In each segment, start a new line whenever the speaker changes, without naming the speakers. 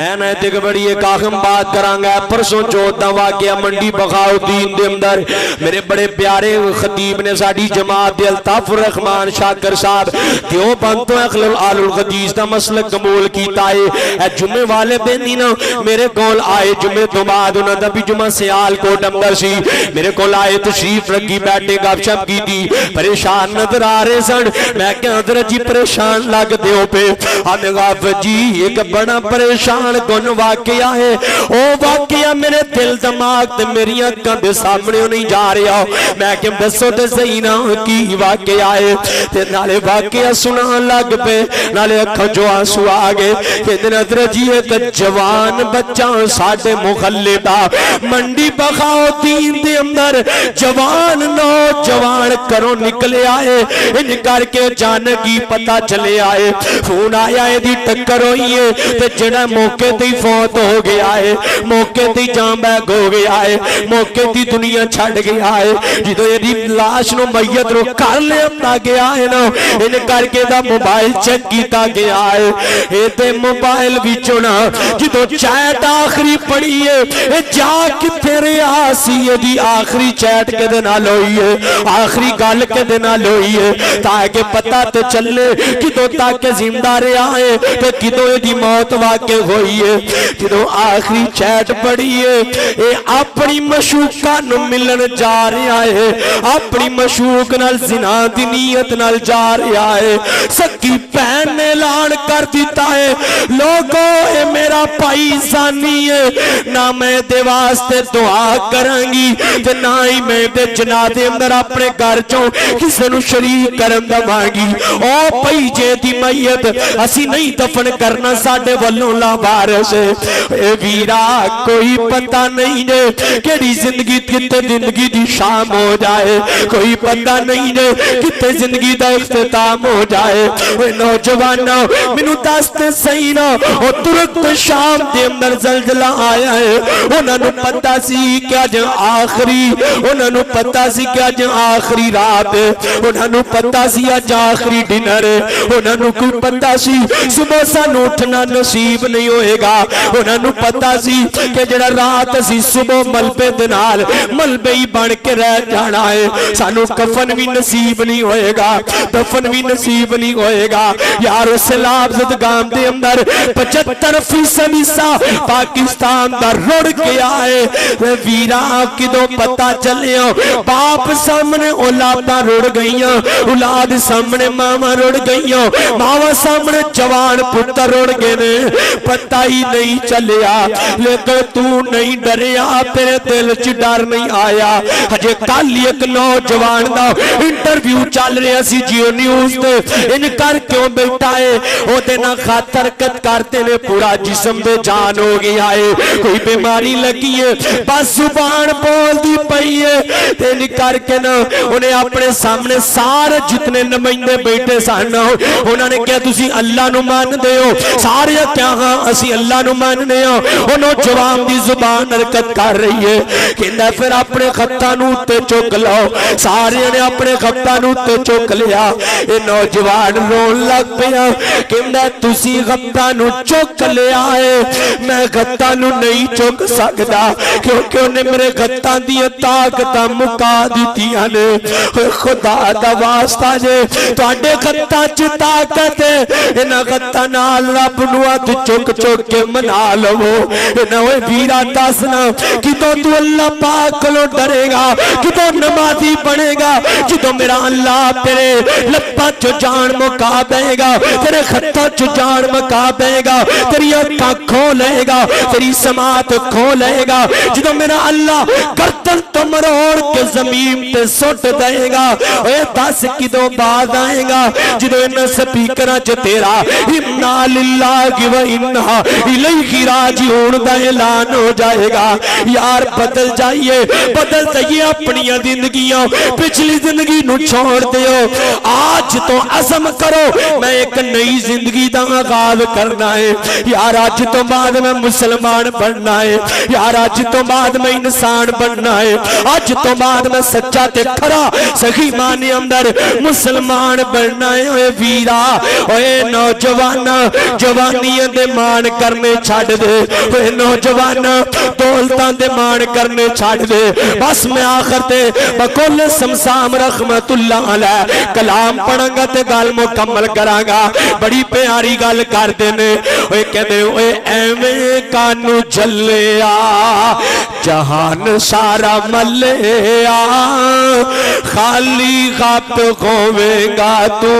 नैतिक बड़ी एक आखिम बात करांगा। परसों चौथ दा वाकया मंडी बगाउद्दीन दे अंदर मेरे बड़े प्यारे खतीब ने साडी जमात दे अल्ताफ रहमान शाकर साहब देवबंद तो अखलुल आलुल हदीस दा मसलक कबूल कीता है। जुम्मे वाले दिन ही ना मेरे कोल आए, जुम्मे तो बाद उन्हां दा भी जुम्मा सियालकोट अंदर सी, मेरे कोल आए तशरीफ रखी बैठे गपशप की थी, परेशान नजर आ रहे सन। मैं क्या हजरत जी परेशान लगदे हो पे? आने गाफर जी एक बड़ा परेशान कौन वाकया है, ओ वाकया मेरे दिल दिमाग ते मेरी अखां दे सामने नहीं जा रहा। मैं क्या दसो ते सही ना की वाकया है, ते नाले वाकया सुनान लग पे, नाले अखां जो आंसू आ गए। कहंदे हजरत जी एक जवान बच्चा साडे मुहल्ले दा मंडी बगाउद्दीन दे अंदर जवान नौजवान घरों निकले आए, इन करके अचानक ही पता चले आए, फोन आया इहदी टक्कर होई है ते जेड़ा मौके ते फौत हो गया है, मौके ते जान बैग हो गया है, मौके ते दुनिया छड़ गया है। जो यदि लाश नु मैयत रो कर लिया गया है ना, इन करके दा मोबाइल चेक किया गया है। ये ते मोबाइल विचों ना जो चैट आखिरी पड़ी है, ये जा किथे रहा सी, यदि आखिरी चैट के नाल होई है, आखिरी गल के नाल होई है, ताकि पता तो चले कितों तक जिंदा रहा है ते कितों यदि मौत वाकई हुई है। जो आखिरी चैट पड़ी है, ये अपनी मशूका नु मिलन जा रहा है, अपनी मशूक नाल जिना दी नीयत नाल जा रहा है। सकी भैन ने ऐलान कर दिता है, लोगों ये मेरा भाई जानी है, ना मैं दे वास्ते दुआ करांगी ते ना ही मैं दे जनाजे अंदर अपने घर चों किसी नु शरीक करन दवांगी। ओ भाई जे दी मैयत असी नहीं दफन करना, साडे वल्लों लावारिस ए वीरा कोई पता नहीं ने केड़ी जिंदगी कितने जिंदगी दी शाम हो जाए, कोई पता नहीं ने कितने जिंदगी दा इख्तिताम हो जाए। ओए नौजवानों मैनू दस ते सही ना, ओ तुरंत शाम दे अंदर जलजला आया है। उन्हां नू पता सी कि अज आखिरी, उन्हां नू पता सी कि अज आखिरी रात है, उन्हां नू पता सी अज आखिरी डिनर है, उन्हां नू कोई पता सी सुबह सानू उठना नसीब नहीं होएगा। उन्होंने पता सी कि जड़ा रात असी सुबह मलबे दे नाल मलबे ही बन के रह जाना है, सानू कफन भी नसीब नहीं होएगा, दफन भी नसीब नहीं होएगा। यार उस लाफजत गांव दे अंदर 75% हिस्सा पाकिस्तान दा रुड़ गया है। वीरा किदों पता चलिया, बाप सामने औलादा रुड़ गईयां, औलाद सामने मावा रुड़ गईयां, मावा सामने जवान पुत्र रुड़ गए ने, पता ही नहीं चलिया। लेकिन तू नहीं डरिया, तेरे दिल च डर नहीं आया। हजे कल एक नौजवान दा इंटरव्यू चल रहा सी जियो न्यूज़ ते, इन कर क्यों बैठा है, ओदे ना खातर हरकत करते ने पूरा जिस्म बेजान हो गया है, कोई बीमारी लगी है, बस जुबान बोलती पई है। ते इन करके ना उन्हें अपने सामने सारे जितने नुमाइंदे बैठे सन, उन्होंने क्या तुसी अल्लाह नू मानदे हो? सारे क्या हाँ असी अल्लाह नू मानने हो। उन्होंने जवाब दी जुबान हरकत कर रही है, कहंदा फिर अपने खत्ता नू उत्ते चुक लो। सारे ने अपने खत्ता नू उत्ते चुक लिया। ये नौजवान रोन लग पिया, कहंदा तुसी खत्ता नू चुक लिया है, मैं खत्ता नू नहीं चुक सकदा, क्योंकि उन्हें मेरे खत्ता दी ताकतां मुका दित्तियां ने। खुदा दा वास्ता जे तुहाडे खत्ता च ताकत है, इन्हां खत्ता नाल रब नू हथ चुक चुक के मना लवो। वीरा दसना कितों तू अल्लाह पाक को डरेगा, कितों नमाजी बनेगा, जो मेरा अल्लाह तेरे लत्तां चो जान मुका देगा, तेरे खत्ता चो जान मुका देगा, तेरी अखां खो लेगा, तेरी समात खो लेगा। जो मेरा अल्लाह गर्दन तो मरोड़ के जमीन पे सुट देगा। दस किदों बाद आएगा जो इन स्पीकर च तेरा इन्ना लिल्लाहि व इन्ना इलैहि राजिऊन दा ऐलान हो जाएगा। यार बदल जाइए, बदल जाइए अपनी जिंदगियां, पिछली जिंदगी नू छोड़ दियो। आज तो अज़म करो मैं एक नई जिंदगी दा आगाज करना है। यार आज तो बाद मैं मुसलमान बनना है, यार आज तो बाद मैं इंसान बनना है, आज तो बाद मैं सच्चा ते खरा सही माने अंदर मुसलमान बनना है। ओए वीरा, ओए नौजवाना, जवानियां दे मान करने छड़ दे नौजवान दौलतां दे मान करने छड़ दे बस मैं आखिर ते बकुल समसाम रहमतुल्लाह अलैह कलाम पढ़ांगा ते गल मुकम्मल करांगा बड़ी प्यारी गल करदे ने ओए कहंदे ओए एवें कानू झल्लिया जहान सारा मल्लिया खाली खप होवेगा तू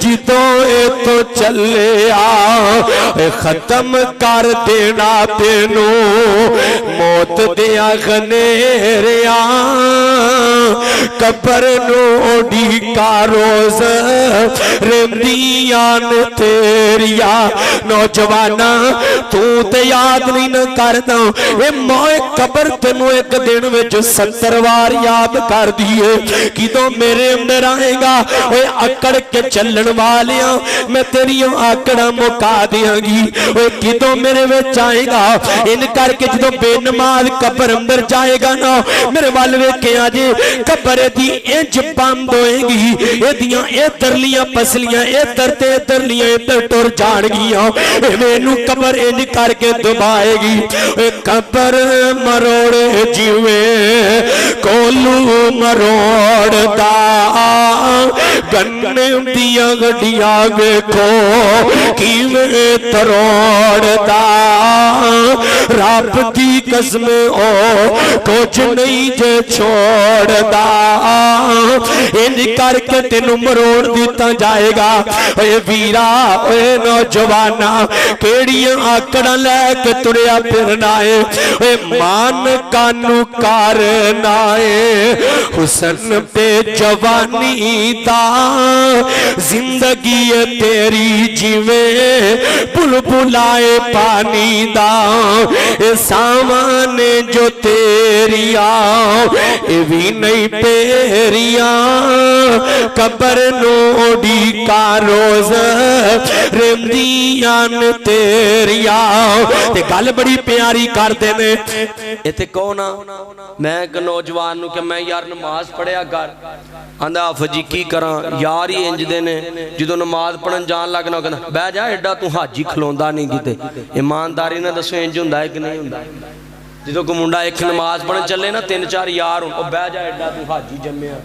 जिदों ए तो चलिया खत्म कर देना तेनू मौत दिया गनेरिया कबर नू उड़ीका रोज रेंदियां ने तेरिया नौजवाना तू ते याद नहीं न करदा ए मोए कबर तेनू एक दिन विच 70 बार याद कर दिए किदों मेरे अंदर आएगा ओए अकड़ के चलन वालिया मैं तेरिया आकड़ा मुका दियांगी ओए किदों मेरे विच आएगा इन करके जो बेनमाज कबर अंदर जाएगा ना मेरे वाल वेखिया जे कबर दी इंज बंद होएगी एदियां इधरलियां पसलियां इधर ते इधरलियां इधर टुर जाणगियां मैनू कबर इंज करके दबाएगी ओए कबर मरोड़े जिवे कोलू मरोड़दा गन्ने दियां गड्डियां वेखो किवें तरोड़दा रब दी कसम ओ कुछ नहीं जे छोड़दा इंज करके तेनू मरोड़ दिता जाएगा ओए वीरा ओए नौजवाना केड़ियां आकड़ां लैके तुरिया फिरना है ओए मान कानू करना है हुसन ते जवानी दा जिंदगी तेरी जिवे बुलबुलाए पानी दा सामान जो तेरिया ये भी नहीं पेरिया कबर नोडी का रोज रेंदियां ने तेरिया ते गल बड़ी प्यारी करते ने इत्थे कौन मैं एक नौजवान नूं कि मैं यार नमाज पढ़िया कर आंदा फजी की करा यार ही इंज दे ने जो नमाज पढ़न जान लगना कहना बह जा एडा तू हाजी खलोंदा नहीं किते ईमानदारी ना दसो इंज हुंदा है कि नहीं हुंदा जो कोई मुंडा एक नमाज पढ़न चले ना 3-4 यार हो बह जा एडा तू हाजी जम्मिया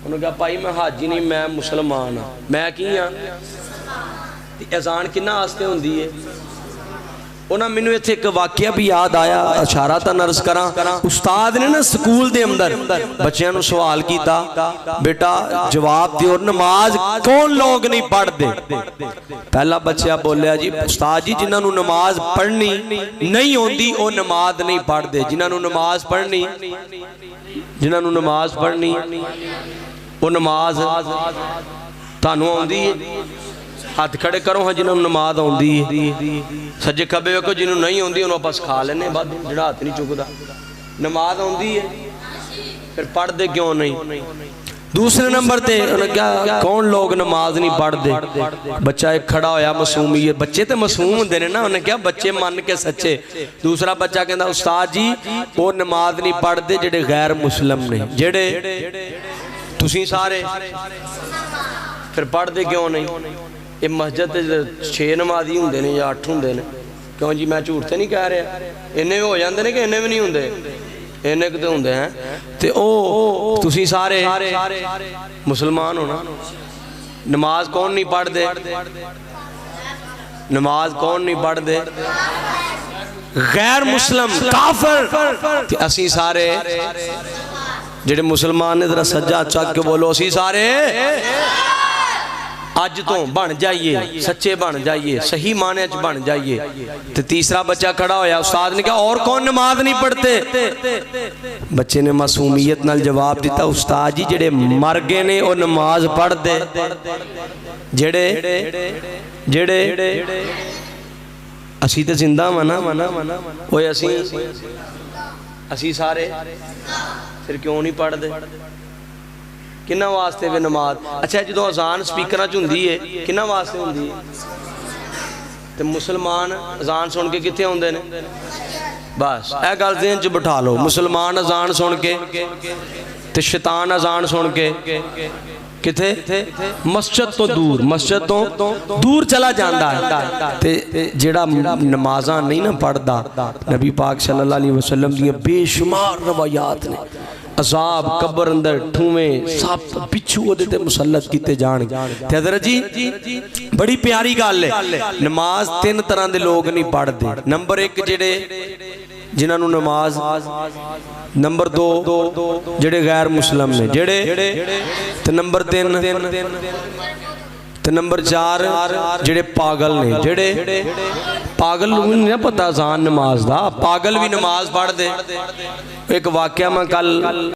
उन्होंने कहा भाई मैं हाजी नहीं मैं मुसलमान हाँ मैं की हाँ अजान किन्ना आस्ते हुंदी है उन्हें मैनू इत्थे एक वाकया भी याद आया इशारा तां अर्ज करा उस्ताद ने ना स्कूल दे अंदर बच्चों नूं सवाल किया बेटा जवाब दिओ नमाज कौन लोग नहीं पढ़ते पहला बच्चा बोलिया जी उस्ताद जी जिन्हां नूं नमाज पढ़नी नहीं आउंदी वो नमाज नहीं पढ़ते जिन्हां नूं नमाज पढ़नी वो नमाज तुहानूं आउंदी है हाथ खड़े करो हाँ जिन्होंने नमाज आउंदी है सज्जे खब्बे वेखो जिन्होंने नहीं आउंदी उन्होंने बस खा लेने बाद जिहड़ा हाथ नहीं चुकदा नमाज आउंदी है फिर पढ़ते क्यों नहीं दूसरे नंबर ते क्या कौन लोग नमाज नहीं पढ़ते बच्चा एक खड़ा होया मासूमी है बच्चे तो मासूम होंदे ने ना उन्हें क्या बच्चे मन के सच्चे दूसरा बच्चा कहता उस्ताद जी वो नमाज नहीं पढ़ते जेडे गैर मुस्लिम ने जेडे तुसीं सारे फिर पढ़ते क्यों नहीं ये मस्जिद 6 नमाजी होंगे ने या 8 होंगे ने क्यों जी मैं झूठ तो नहीं कह रहा इन्ने भी हो जाते हैं कि इन्ने भी नहीं होंगे इन्ने तो होंगे हैं तो ओ तुसी सारे मुसलमान हो ना नमाज कौन नहीं पढ़ते नमाज कौन नहीं पढ़ते गैर मुस्लिम काफिर असी सारे जेडे मुसलमान ने जरा सज्जा चक के बोलो असी सारे अज तो बन जाइए सच्चे बन जाइए सही माने च बन जाइए तो तीसरा बच्चा खड़ा होया उस्ताद ने कहा और कौन नमाज नहीं पढ़ते बच्चे ने मासूमियत नाल जवाब दिता उस्ताद जी जेडे मर गए ने वो नमाज पढ़ते जेडे जेडे असी तो जिंदा मना वो असी सारे फिर क्यों नहीं पढ़ते किन्ना वास्ते वे नमाज अच्छा जो अजान स्पीकर होंदी है किन्ना वास्ते होंदी है तो मुसलमान अजान सुन के कित्थे आउंदे ने बस यह गल ज़हन च बिठा लो मुसलमान अजान सुन के ते शैतान अजान सुन के किथे मस्जिद तो दूर, मस्जिद तो दूर चला जाता है। ते जेड़ा नमाज़ां नहीं ना पढ़दा, नबी पाक सल्लल्लाहु अलैहि वसल्लम दी बेशुमार रवायात ने, अजाब कब्र अंदर ठूवें सब पिछू ओदे ते मुसल्लत कीते जाणगे। ते हज़रत जी बड़ी प्यारी गल है, नमाज तीन तरह के लोग नहीं पढ़ते। नंबर एक जेड़े जिन्होंने नमाज, नंबर दो जेड़े गैर मुस्लिम ने जेड़े, ते नंबर तीन ते नंबर चार जेड़े पागल ने, जेड़े पागल नहीं ना पता आसान नमाज दा, पागल भी नमाज पढ़ दे। एक वाकया मैं कल